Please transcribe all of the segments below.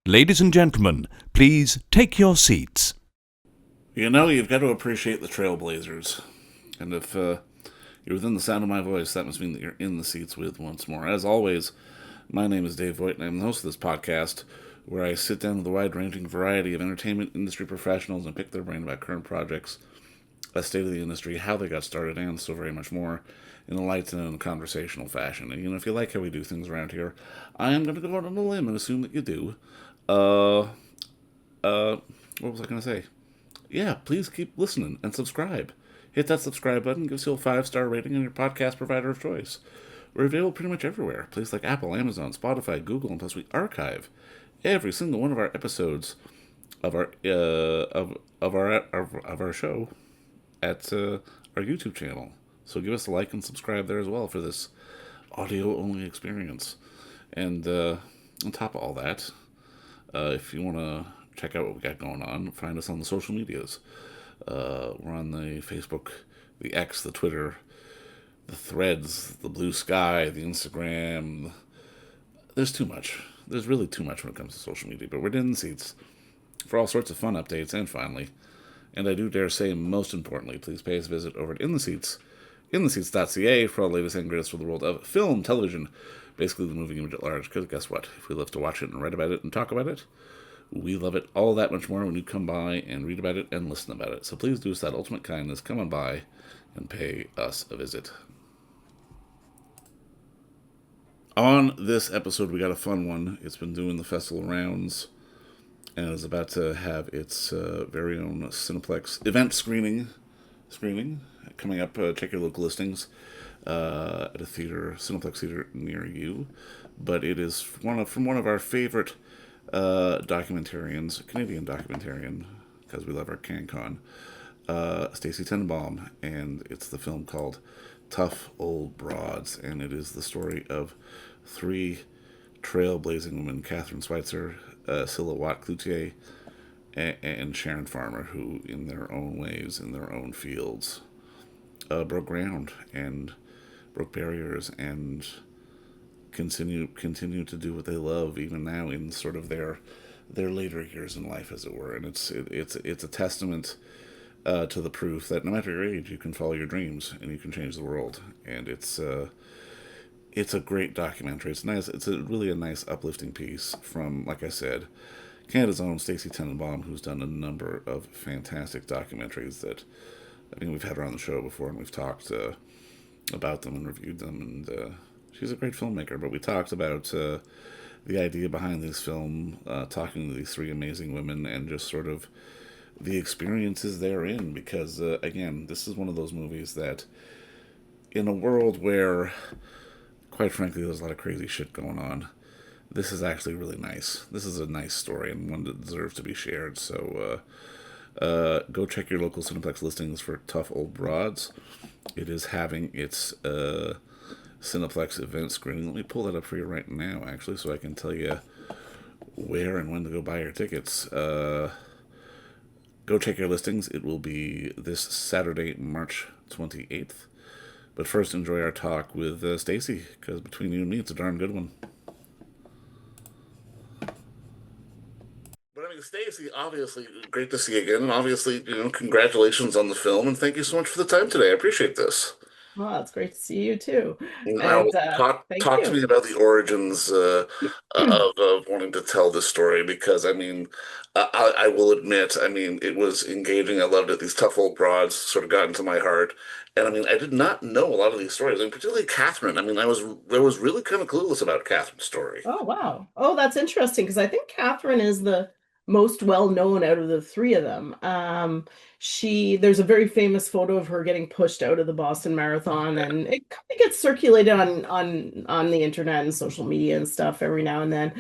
Ladies and gentlemen, please take your seats. You know, you've got to appreciate the Trailblazers. And if you're within the sound of my voice, that must mean that you're in the seats with once more. As always, my name is Dave Voigt, and I'm the host of this podcast where I sit down with a wide-ranging variety of entertainment industry professionals and pick their brain about current projects, a state of the industry, how they got started, and so very much more in a light and in a conversational fashion. And, if you like how we do things around here, I am going to go out on a limb and assume that you do. Uh, what was I going to say? Yeah, please keep listening and subscribe. Hit that subscribe button, give us a 5-star rating on your podcast provider of choice. We're available pretty much everywhere. Places like Apple, Amazon, Spotify, Google, and plus we archive every single one of our episodes of our of our show at our YouTube channel. So give us a like and subscribe there as well for this audio only experience. And on top of all that, if you want to check out what we got going on, find us on the social medias. We're on the Facebook, the X, the Twitter, the Threads, the Blue Sky, the Instagram. There's too much. There's really too much when it comes to social media, but we're in the seats for all sorts of fun updates. And finally, and I do dare say most importantly, please pay us a visit over at intheseats.ca for all the latest and greatest for the world of film, television, basically the moving image at large. Because guess what? If we love to watch it and write about it and talk about it, we love it all that much more when you come by and read about it and listen about it. So please do us that ultimate kindness. Come on by and pay us a visit. On this episode, we got a fun one. It's been doing the festival rounds and is about to have its very own Cineplex event screening coming up. Check your local listings at a theater, Cineplex theater near you. But it is from one of our favorite documentarians, Canadian documentarian, because we love our CanCon, Stacey Tenenbaum, and it's the film called Tough Old Broads, and it is the story of three trailblazing women, Kathrine Switzer, Siila Watt-Cloutier, and Sharon Farmer, who, in their own ways, in their own fields, broke ground and broke barriers and continue to do what they love even now in sort of their later years in life, as it were. And it's a testament to the proof that no matter your age, you can follow your dreams and you can change the world. And it's a great documentary. It's really a nice uplifting piece from, like I said, Canada's own Stacey Tenenbaum, who's done a number of fantastic documentaries that I think we've had her on the show before, and we've talked about them and reviewed them. And she's a great filmmaker. But we talked about the idea behind this film, talking to these three amazing women, and just sort of the experiences therein. Because again, this is one of those movies that, in a world where, quite frankly, there's a lot of crazy shit going on, this is actually really nice. This is a nice story and one that deserves to be shared. So go check your local Cineplex listings for Tough Old Broads. It is having its Cineplex event screening. Let me pull that up for you right now, actually, so I can tell you where and when to go buy your tickets. Go check your listings. It will be this Saturday, March 28th. But first, enjoy our talk with Stacey, because between you and me, it's a darn good one. But I mean, Stacey, obviously, great to see you again. And obviously, congratulations on the film, and thank you so much for the time today. I appreciate this. Well, it's great to see you too. Now, And thank talk to you. me about the origins of wanting to tell this story, because I mean, I will admit, I mean, it was engaging. I loved it. These tough old broads sort of got into my heart, and I mean, I did not know a lot of these stories, and particularly Catherine. I mean, I was really kind of clueless about Catherine's story. Oh, wow. Oh, that's interesting because I think Catherine is the most well known out of the three of them. There's a very famous photo of her getting pushed out of the Boston Marathon, and it kind of gets circulated on the internet and social media and stuff every now and then.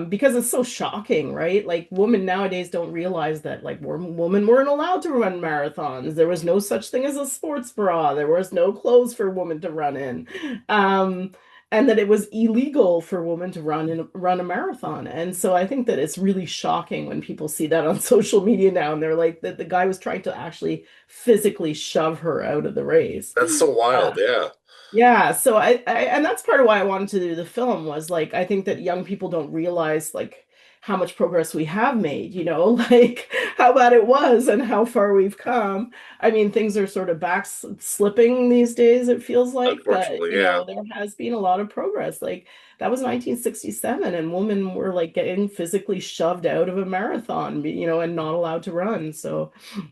Because it's so shocking, right? Like women nowadays don't realize that like women weren't allowed to run marathons. There was no such thing as a sports bra. There was no clothes for women to run in. Um, and that it was illegal for women to run a marathon. And so I think that it's really shocking when people see that on social media now, and they're like that the guy was trying to actually physically shove her out of the race. That's so Uh, wild. Yeah. yeah, so and that's part of why I wanted to do the film was like I think that young people don't realize like how much progress we have made, like how bad it was and how far we've come. I mean, things are sort of back slipping these days, it feels like, but Unfortunately, yeah. there has been a lot of progress. Like that was 1967, and women were like getting physically shoved out of a marathon, and not allowed to run. So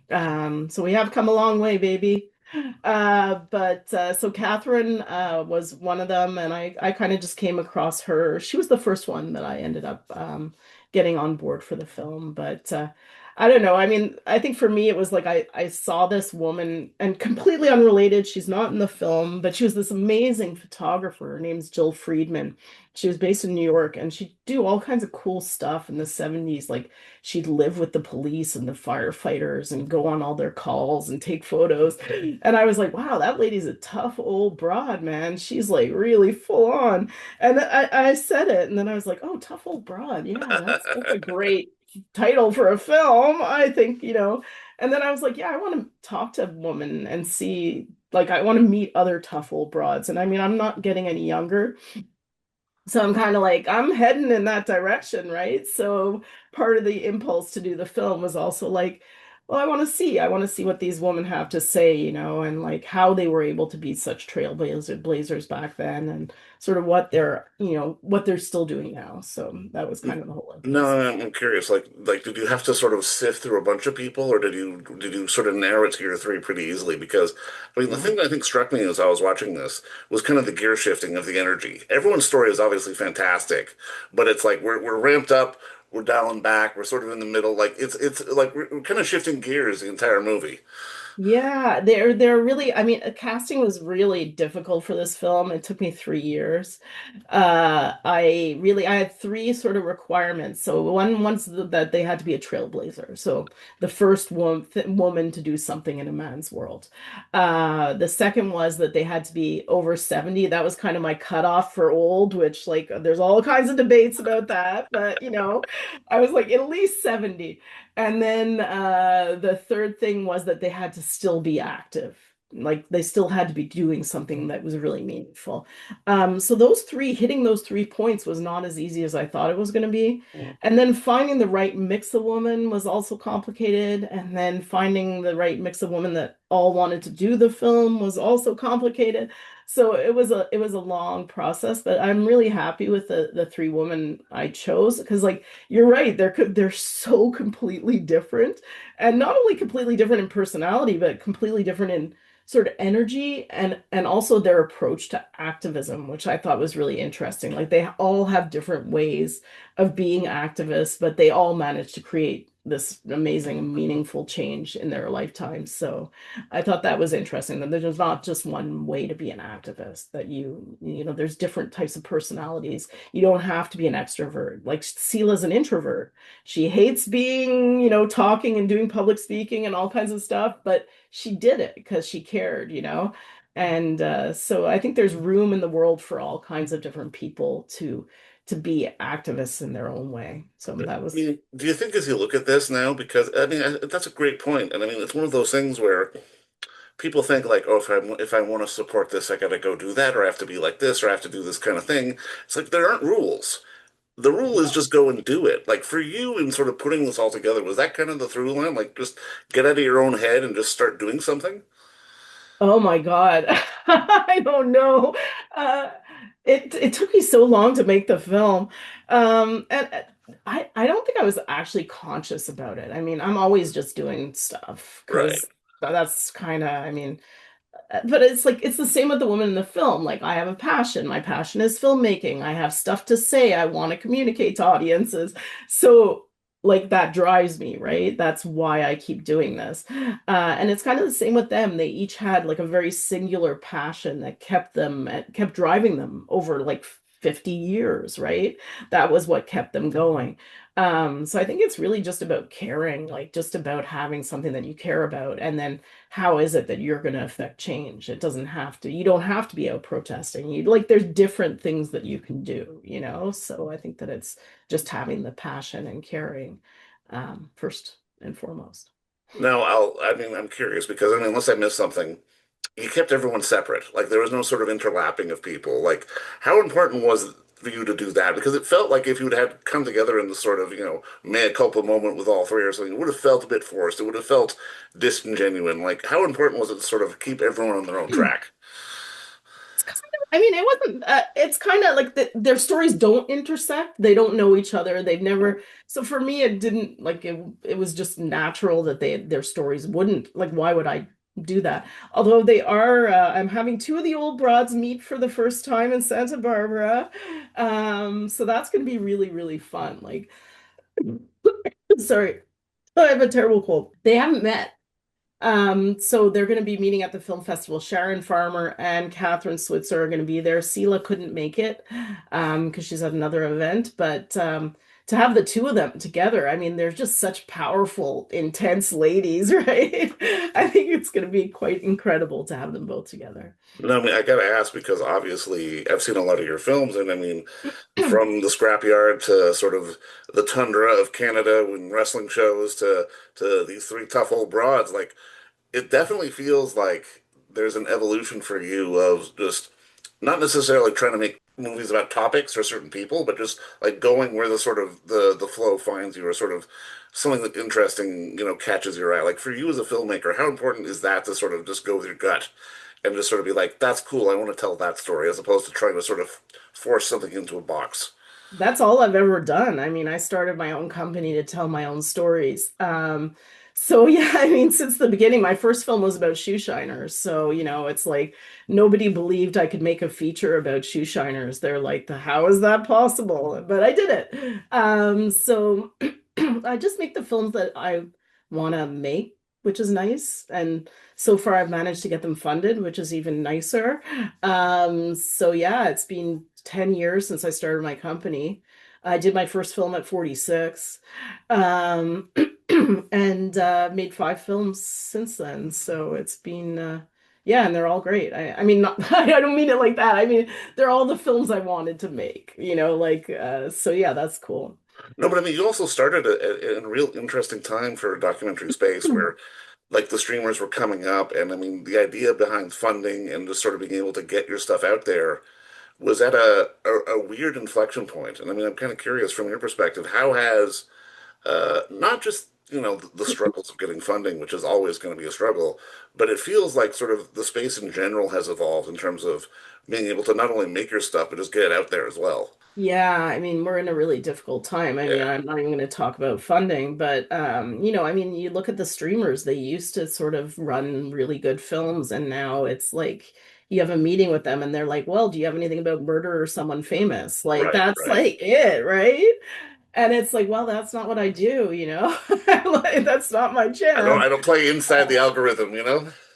we have come a long way, baby. But so Kathrine was one of them, and I kind of just came across her. She was the first one that I ended up getting on board for the film. But I don't know. I mean, I think for me it was like I saw this woman, and completely unrelated. She's not in the film, but she was this amazing photographer. Her name's Jill Friedman. She was based in New York, and she'd do all kinds of cool stuff in the 70s. Like she'd live with the police and the firefighters and go on all their calls and take photos. And I was like, wow, that lady's a tough old broad, man. She's like really full on. And I said it, and then I was like, oh, tough old broad. Yeah, that's a great title for a film, I think. And then I was like, yeah, I want to talk to a woman and see, like, I want to meet other tough old broads. And I mean, I'm not getting any younger. So I'm kind of like, I'm heading in that direction, right? So part of the impulse to do the film was also like, well, I want to see what these women have to say, and like how they were able to be such blazers back then, and sort of what they're still doing now. So that was kind of the whole impulse. No, I'm curious. Like, did you have to sort of sift through a bunch of people, or did you sort of narrow it to your three pretty easily? Because, I mean, the Yeah. thing that I think struck me as I was watching this was kind of the gear shifting of the energy. Everyone's story is obviously fantastic, but it's like we're ramped up, we're dialing back, we're sort of in the middle. Like it's like we're kind of shifting gears the entire movie. Yeah, they're really, I mean, casting was really difficult for this film. It took me 3 years. I had three sort of requirements. So that they had to be a trailblazer. So the first woman to do something in a man's world. The second was that they had to be over 70. That was kind of my cutoff for old, which like there's all kinds of debates about that, but I was like at least 70. And then the third thing was that they had to still be active. Like they still had to be doing something that was really meaningful. So hitting those 3 points was not as easy as I thought it was going to be. And then finding the right mix of women was also complicated. And then finding the right mix of women that all wanted to do the film was also complicated. So it was a long process, but I'm really happy with the three women I chose because like you're right. They're so completely different, and not only completely different in personality, but completely different in sort of energy and also their approach to activism, which I thought was really interesting. Like they all have different ways of being activists, but they all manage to create this amazing, meaningful change in their lifetimes. So I thought that was interesting that there's not just one way to be an activist, that there's different types of personalities. You don't have to be an extrovert. Like Sila's an introvert. She hates being, talking and doing public speaking and all kinds of stuff, but she did it because she cared. And so I think there's room in the world for all kinds of different people to be activists in their own way. So I that was. mean, do you think as you look at this now, because I mean, that's a great point, and I mean, it's one of those things where people think like, oh, if I want to support this, I got to go do that, or I have to be like this, or I have to do this kind of thing. It's like there aren't rules. The rule is just go and do it. Like for you in sort of putting this all together, was that kind of the through line? Like just get out of your own head and just start doing something? Oh my God. I don't know. Uh, it took me so long to make the film. And I don't think I was actually conscious about it. I mean, I'm always just doing stuff Right. because that's kind of, I mean, but it's like it's the same with the woman in the film. Like I have a passion. My passion is filmmaking. I have stuff to say. I want to communicate to audiences. So like that drives me, right? That's why I keep doing this. And it's kind of the same with them. They each had like a very singular passion that kept driving them over like 50 years, right? That was what kept them going. So I think it's really just about caring, like just about having something that you care about, and then how is it that you're going to affect change? You don't have to be out protesting. There's different things that you can do. So I think that it's just having the passion and caring, first and foremost. Now, I mean, I'm curious because I mean, unless I missed something, you kept everyone separate. Like there was no sort of interlapping of people. Like how important was for you to do that? Because it felt like if you'd had come together in the sort of, mea culpa moment with all three or something, it would have felt a bit forced. It would have felt disingenuine. Like, how important was it to sort of keep everyone on their own track? It's kind of, I mean, it wasn't, it's kind of like their stories don't intersect. They don't know each other. They've never, so for me, it didn't like it was just natural that their stories wouldn't, like, why would I do that? Although they are, I'm having two of the old broads meet for the first time in Santa Barbara. So that's going to be really, really fun. Like, sorry, I have a terrible cold. They haven't met. So they're going to be meeting at the film festival. Sharon Farmer and Kathrine Switzer are going to be there. Siila couldn't make it because she's at another event, but to have the two of them together, I mean, they're just such powerful, intense ladies, right? I think it's going to be quite incredible to have them both together. No, I mean, I gotta ask because obviously I've seen a lot of your films, and I mean, from the scrapyard to sort of the tundra of Canada and wrestling shows to these three tough old broads, like it definitely feels like there's an evolution for you of just not necessarily trying to make movies about topics or certain people, but just like going where the sort of the flow finds you, or sort of something that interesting, catches your eye. Like for you as a filmmaker, how important is that to sort of just go with your gut and just sort of be like, that's cool, I want to tell that story, as opposed to trying to sort of force something into a box. That's all I've ever done. I mean, I started my own company to tell my own stories. So yeah, I mean, since the beginning, my first film was about shoe shiners. So, it's like nobody believed I could make a feature about shoe shiners. They're like, how is that possible? But I did it. So I just make the films that I want to make, which is nice. And so far, I've managed to get them funded, which is even nicer. So yeah, it's been 10 years since I started my company. I did my first film at 46, um, and made five films since then. So it's been, yeah, and they're all great. I mean, not, I don't mean it like that. I mean, they're all the films I wanted to make, like, so yeah, that's cool. No, but I mean, you also started a real interesting time for documentary space where like the streamers were coming up, and I mean, the idea behind funding and just sort of being able to get your stuff out there was at a weird inflection point. And I mean, I'm kind of curious from your perspective, how has not just the struggles of getting funding, which is always going to be a struggle, but it feels like sort of the space in general has evolved in terms of being able to not only make your stuff but just get it out there as well. Yeah, I mean, we're in a really difficult time. I mean, Yeah, I'm not even going to talk about funding, but I mean, you look at the streamers, they used to sort of run really good films, and now it's like you have a meeting with them and they're like, "Well, do you have anything about murder or someone famous?" Like right, that's right. like it, right? And it's like, well, that's not what I do, Like that's not my I don't jam. I don't play inside the algorithm.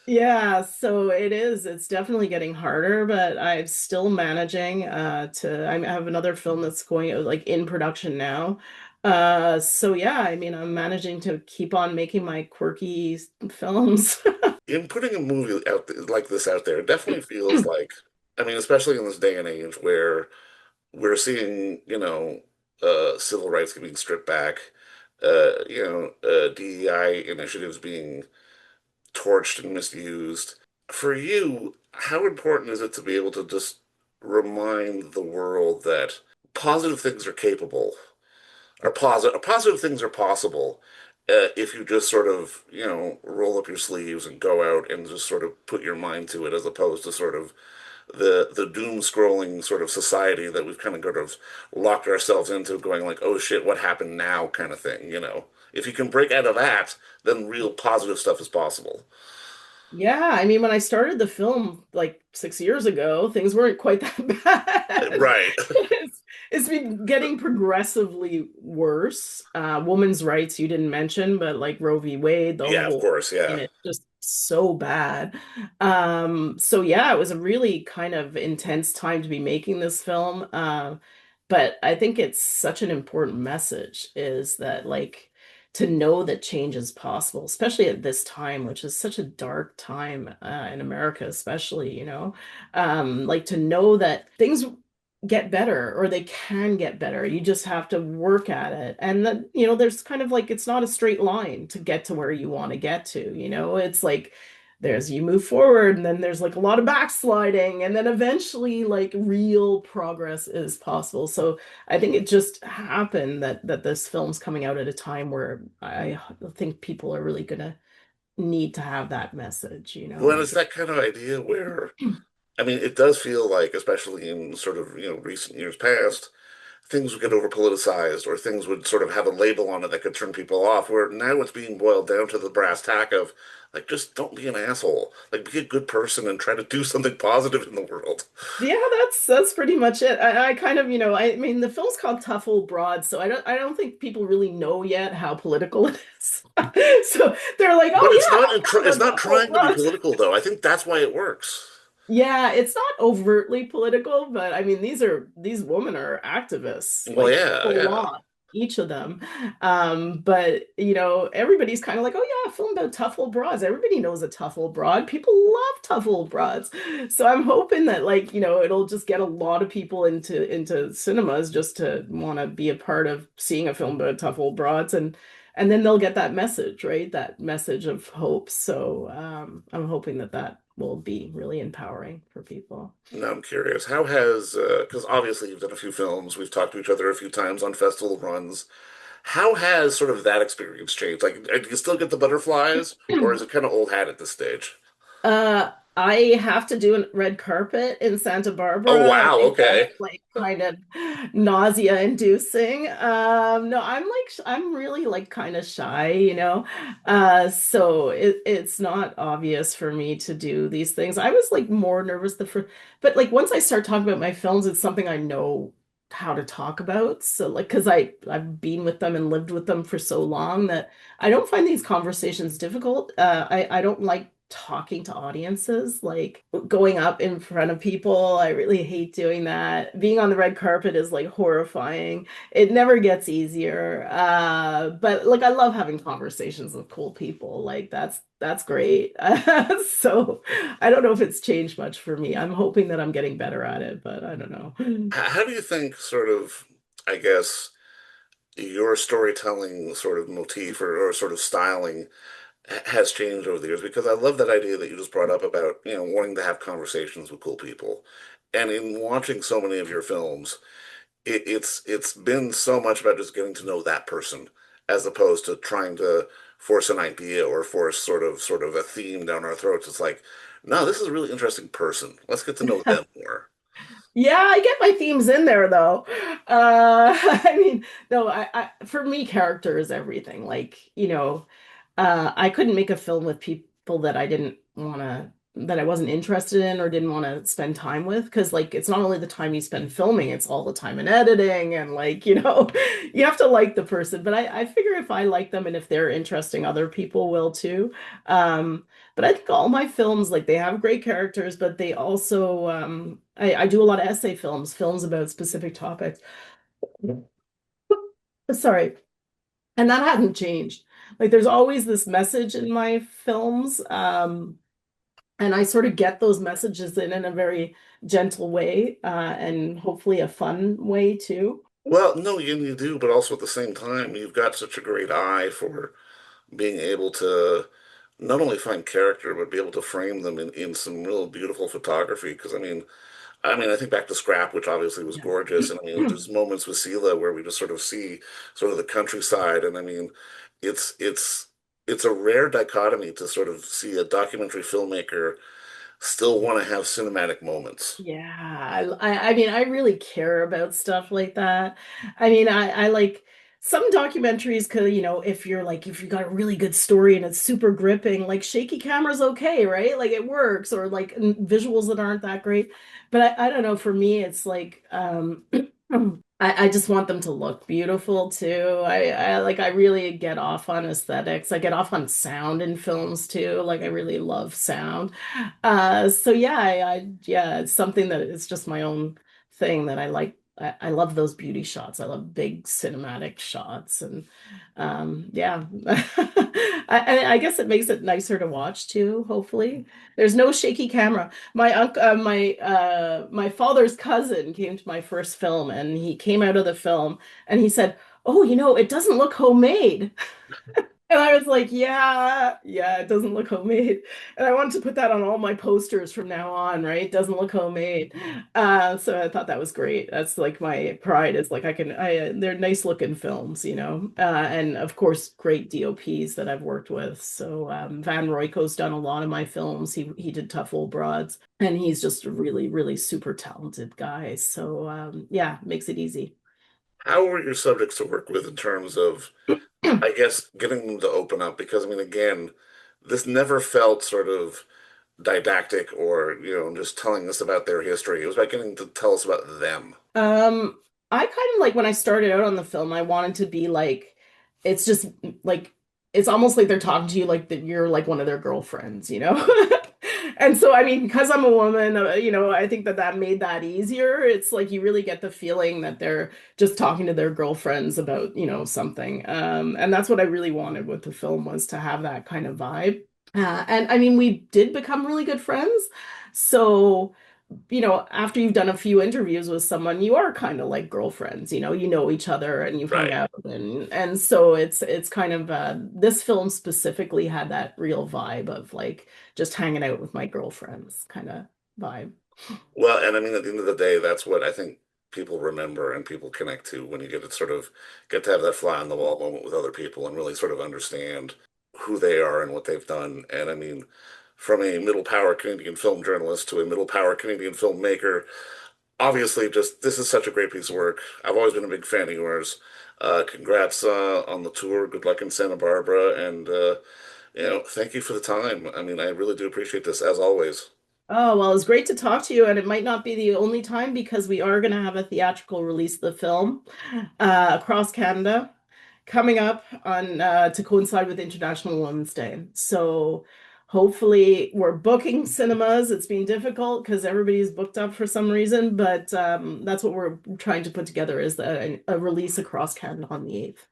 Yeah, so it is. It's definitely getting harder, but I'm still managing I have another film that's going like in production now. So yeah, I mean, I'm managing to keep on making my quirky films. In putting a movie like this out there, it definitely feels like, I mean, especially in this day and age where we're seeing, civil rights being stripped back, DEI initiatives being torched and misused. For you, how important is it to be able to just remind the world that positive things are capable, or positive things are possible, if you just sort of, roll up your sleeves and go out and just sort of put your mind to it, as opposed to sort of the doom scrolling sort of society that we've kind of locked ourselves into, going like, oh shit, what happened now, kind of thing. If you can break out of that, then real positive stuff is possible. Yeah, I mean, when I started the film like 6 years ago, things weren't quite that bad. Right. It's been getting progressively worse. Women's rights you didn't mention, but like Roe v. Wade, the Yeah, of whole, course. I Yeah. mean, it's just so bad. So yeah, it was a really kind of intense time to be making this film. But I think it's such an important message is that like to know that change is possible, especially at this time, which is such a dark time in America, especially, like to know that things get better or they can get better. You just have to work at it. And that, there's kind of like it's not a straight line to get to where you want to get to, It's like there's you move forward, and then there's like a lot of backsliding, and then eventually like real progress is possible. So I think it just happened that this film's coming out at a time where I think people are really gonna need to have that message, Well, and like it's that kind of idea where, I mean, it does feel like, especially in sort of, recent years past, things would get over politicized or things would sort of have a label on it that could turn people off. Where now it's being boiled down to the brass tack of, like, just don't be an asshole. Like, be a good person and try to do something positive in the world. yeah, that's pretty much it. I kind of, I mean, the film's called Tough Old Broad, so I don't think people really know yet how political it is. So they're like, But oh yeah, it's film not about Tough Old trying to be Broads. political, though. I think that's why it works. Yeah, it's not overtly political, but I mean, these women are activists, Well, like yeah, full yeah. on, each of them. But everybody's kind of like, oh yeah, a film about tough old broads. Everybody knows a tough old broad. People love tough old broads. So I'm hoping that like, it'll just get a lot of people into cinemas just to want to be a part of seeing a film about tough old broads, and then they'll get that message, right? That message of hope. So I'm hoping that will be really empowering for people. Now I'm curious, how has, because obviously you've done a few films, we've talked to each other a few times on festival runs. How has sort of that experience changed? Like, do you still get the butterflies, or is it kind of old hat at this stage? I have to do a red carpet in Santa Oh, Barbara. wow, I find okay. it like kind of nausea inducing. No, I'm really like kind of shy, so it's not obvious for me to do these things. I was like more nervous but like once I start talking about my films, it's something I know how to talk about. So like, because I've been with them and lived with them for so long that I don't find these conversations difficult. I don't like talking to audiences, like going up in front of people. I really hate doing that. Being on the red carpet is like horrifying. It never gets easier. But like I love having conversations with cool people. Like that's great. So I don't know if it's changed much for me. I'm hoping that I'm getting better at it, but I don't know. How do you think sort of, I guess, your storytelling sort of motif or sort of styling has changed over the years? Because I love that idea that you just brought up about, wanting to have conversations with cool people. And in watching so many of your films, it's been so much about just getting to know that person as opposed to trying to force an idea or force sort of a theme down our throats. It's like, no, this is a really interesting person. Let's get to know them more. Yeah, I get my themes in there though. I mean, no, for me, character is everything. Like, I couldn't make a film with people that that I wasn't interested in or didn't want to spend time with. Because, like, it's not only the time you spend filming, it's all the time in editing. And, like, you have to like the person. But I figure if I like them and if they're interesting, other people will too. But I think all my films, like, they have great characters, but they also, I do a lot of essay films about specific topics. Sorry. And that hasn't changed. Like there's always this message in my films, and I sort of get those messages in a very gentle way, and hopefully a fun way too. Well, no, you do, but also at the same time, you've got such a great eye for being able to not only find character, but be able to frame them in some real beautiful photography. Because I think back to Scrap, which obviously was Yes. gorgeous, and I mean, there's moments with Siila where we just sort of see sort of the countryside, and I mean, it's it's it's a rare dichotomy to sort of see a documentary filmmaker still want to have cinematic moments. Yeah, I mean, I really care about stuff like that. I mean, I like some documentaries could, if you got a really good story and it's super gripping, like shaky camera's okay, right? Like it works, or like visuals that aren't that great. But I don't know, for me, it's like I just want them to look beautiful too. I really get off on aesthetics. I get off on sound in films too. Like I really love sound. So yeah, yeah, it's something that it's just my own thing that I like. I love those beauty shots. I love big cinematic shots, and yeah, I guess it makes it nicer to watch too. Hopefully, there's no shaky camera. My father's cousin came to my first film, and he came out of the film, and he said, "Oh, it doesn't look homemade." And I was like, yeah, yeah, it doesn't look homemade. And I wanted to put that on all my posters from now on, right? It doesn't look homemade. So I thought that was great. That's like my pride is like they're nice looking films, and of course, great DOPs that I've worked with. So Van Royko's done a lot of my films. He did Tough Old Broads, and he's just a really, really super talented guy. So yeah, makes it easy. How were your subjects to work with in terms of, I guess, getting them to open up? Because, I mean, again, this never felt sort of didactic or, just telling us about their history. It was about getting to tell us about them. Um, I kind of like when I started out on the film, I wanted to be like, it's just like, it's almost like they're talking to you like that you're like one of their girlfriends. And so, I mean, because I'm a woman, I think that made that easier. It's like you really get the feeling that they're just talking to their girlfriends about, something. And that's what I really wanted with the film was to have that kind of vibe. And I mean, we did become really good friends. So after you've done a few interviews with someone, you are kind of like girlfriends, you know each other and you've hung Right. out and so it's kind of this film specifically had that real vibe of like just hanging out with my girlfriends kind of vibe. Well, and I mean, at the end of the day, that's what I think people remember and people connect to when you get to sort of get to have that fly on the wall moment with other people and really sort of understand who they are and what they've done. And I mean, from a middle power Canadian film journalist to a middle power Canadian filmmaker, obviously, just this is such a great piece of work. I've always been a big fan of yours. Congrats on the tour. Good luck in Santa Barbara, and thank you for the time. I mean, I really do appreciate this as always. Oh, well, it's great to talk to you, and it might not be the only time because we are going to have a theatrical release of the film across Canada coming up on to coincide with International Women's Day. So hopefully we're booking cinemas. It's been difficult because everybody's booked up for some reason, but that's what we're trying to put together is a release across Canada on the 8th.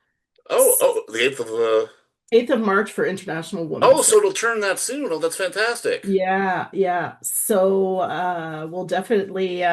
Oh, the 8th of 8th of March for International oh, Women's Day. so it'll turn that soon. Oh, that's fantastic. Yeah, yeah. So we'll definitely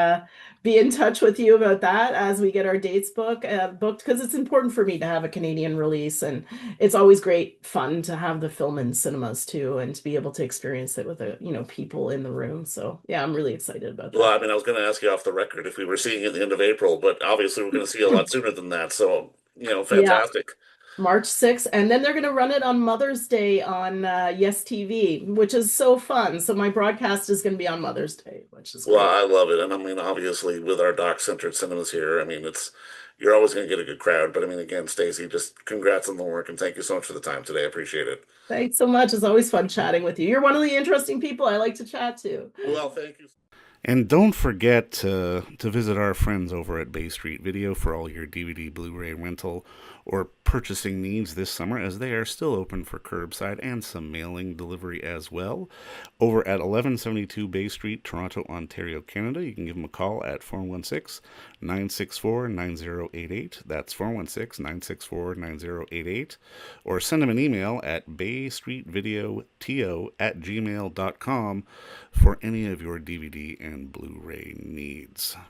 be in touch with you about that as we get our dates booked because it's important for me to have a Canadian release and it's always great fun to have the film in cinemas too and to be able to experience it with people in the room. So yeah, I'm really excited about Well, that. I mean, I was going to ask you off the record if we were seeing it at the end of April, but obviously we're going to see it a lot sooner than that. So, Yeah, fantastic. March 6th, and then they're going to run it on Mother's Day on Yes TV, which is so fun. So my broadcast is going to be on Mother's Day, which is Well, great. I love it. And I mean, obviously, with our doc-centered cinemas here, I mean, you're always going to get a good crowd. But I mean, again, Stacey, just congrats on the work and thank you so much for the time today. I appreciate it. Thanks so much. It's always fun chatting with you. You're one of the interesting people I like to chat to. Well, thank you. And don't forget to visit our friends over at Bay Street Video for all your DVD, Blu-ray rental, or purchasing needs this summer, as they are still open for curbside and some mailing delivery as well. Over at 1172 Bay Street, Toronto, Ontario, Canada, you can give them a call at 416-964-9088. That's 416-964-9088. Or send them an email at baystreetvideoto@gmail.com for any of your DVD and Blu-ray needs.